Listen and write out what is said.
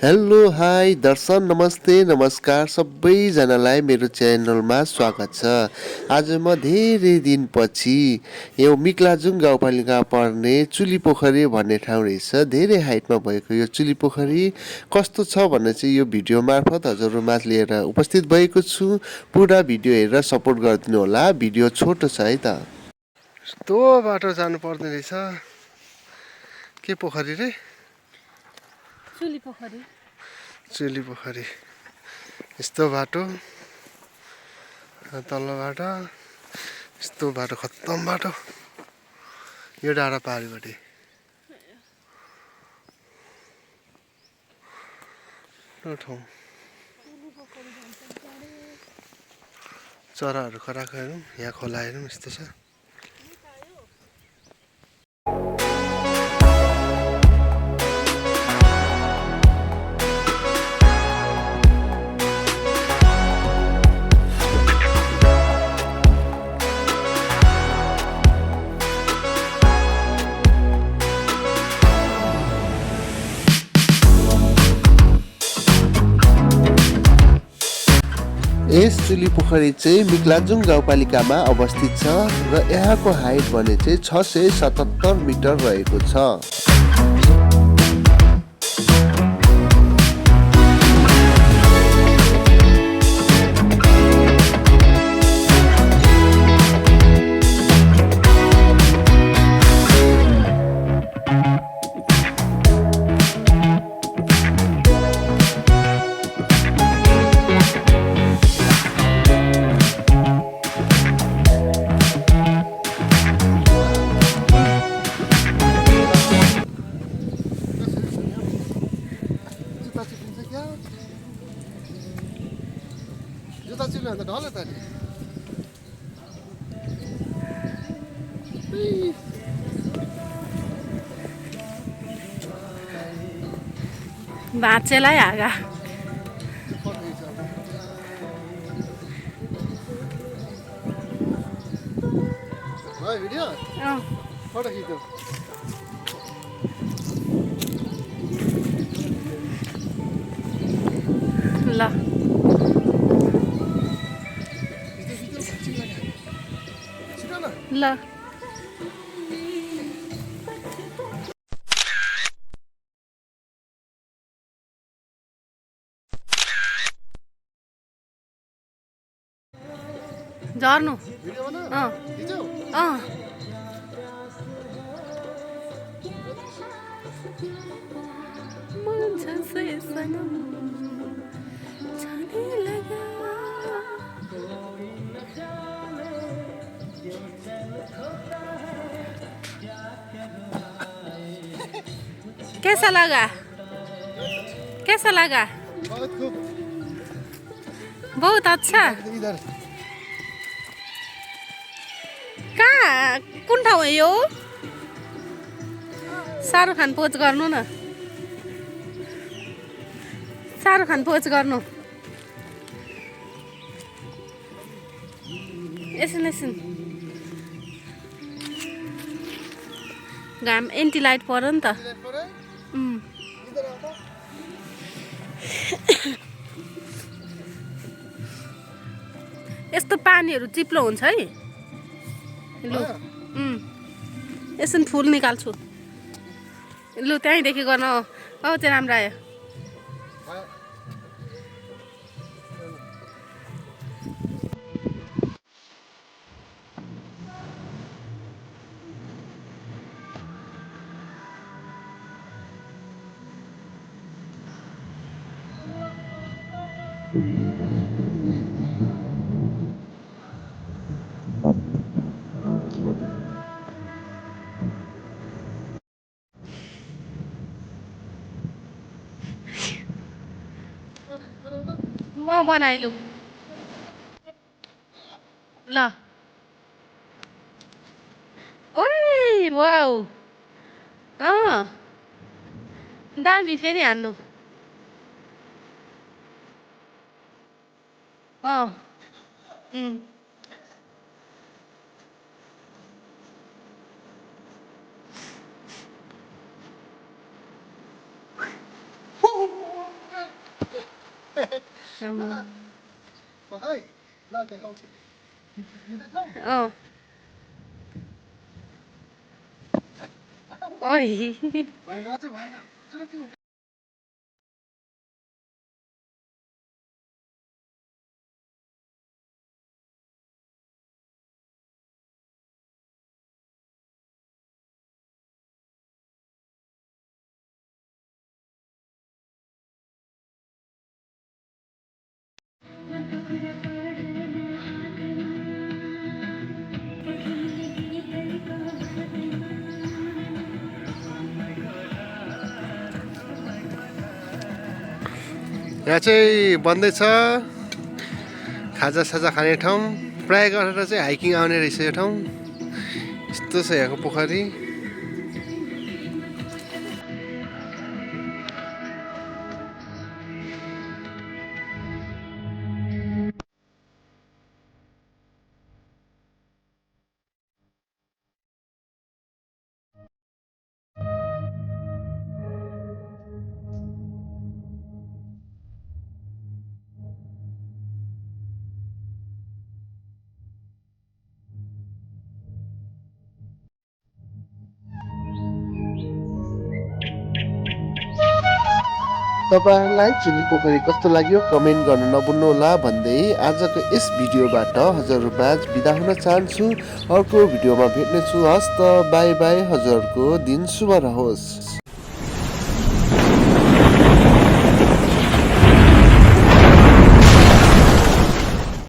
Hello hi दर्शन नमस्ते नमस्कार सबैजनालाई मेरो च्यानलमा स्वागत छ। आज म धेरै दिनपछि यो मिक्लाजुङ गाउँपालिका पर्ने चुली पोखरी भन्ने ठाउँ रहेछ। धेरै हाइटमा भएको यो चुली पोखरी कस्तो छ भन्ने चाहिँ यो भिडियो मार्फत हजुरहरूमा लिएर उपस्थित भएको छु। पुरा भिडियो हेरेर सपोर्ट गरिदिनु होला। भिडियो छोटो छ है त। यस्तो बाटो जानु पर्ने रहेछ। के पोखरी रे? चुली पोखरी। चुली पोखरी। यस्तो बाटो तल्लोबाट यस्तो बाटो खत्तम बाटो यो डाँडा पारिपट्टि ठाउँ चराहरू कराएको हेरौँ। यहाँ खोला हेरौँ यस्तो छ। यस चुली पोखरी चाहिँ मिक्लाजुङ गाउँपालिकामा अवस्थित छ र यहाँको हाइट भने चाहिँ 677 मिटर रहेको छ। जुत्ता चिल्नु अन्त ढल त नि भाँचेलाई हागा भयो भिडियो फोटो खिच्यो। ल ल झर्नु कैसा लगा? कैसा लगा? बहुत अच्छा। कहाँ कुन ठाउँ हो यो? शाहरुख खान पोज गर्नु न। शाहरुख खान पोज गर्नु। एकछिन एकछिन घाम एन्टी लाइट पर्यो नि त। यस्तो पानीहरू चिप्लो हुन्छ है। लु यसो फुल निकाल्छु। लु त्यहीँदेखि गर्न औ चाहिँ राम्रो आयो। म बनाइलु ल। ओइ वाउ दामी फेरि हान्नु। अँ ओइ यहाँ चाहिँ बन्दैछ खाजा साजा खाने ठाउँ प्रायः गरेर चाहिँ हाइकिङ आउने रहेछ यो ठाउँ यस्तो छ यहाँको पोखरी तपाईँहरूलाई चुली पोखरी कस्तो लाग्यो कमेन्ट गर्न नभुल्नुहोला भन्दै आजको यस भिडियोबाट हजुरबाज बिदा हुन चाहन्छु अर्को भिडियोमा भेट्नेछु हस्त बाई बाई हजुरहरूको दिन शुभ रहोस्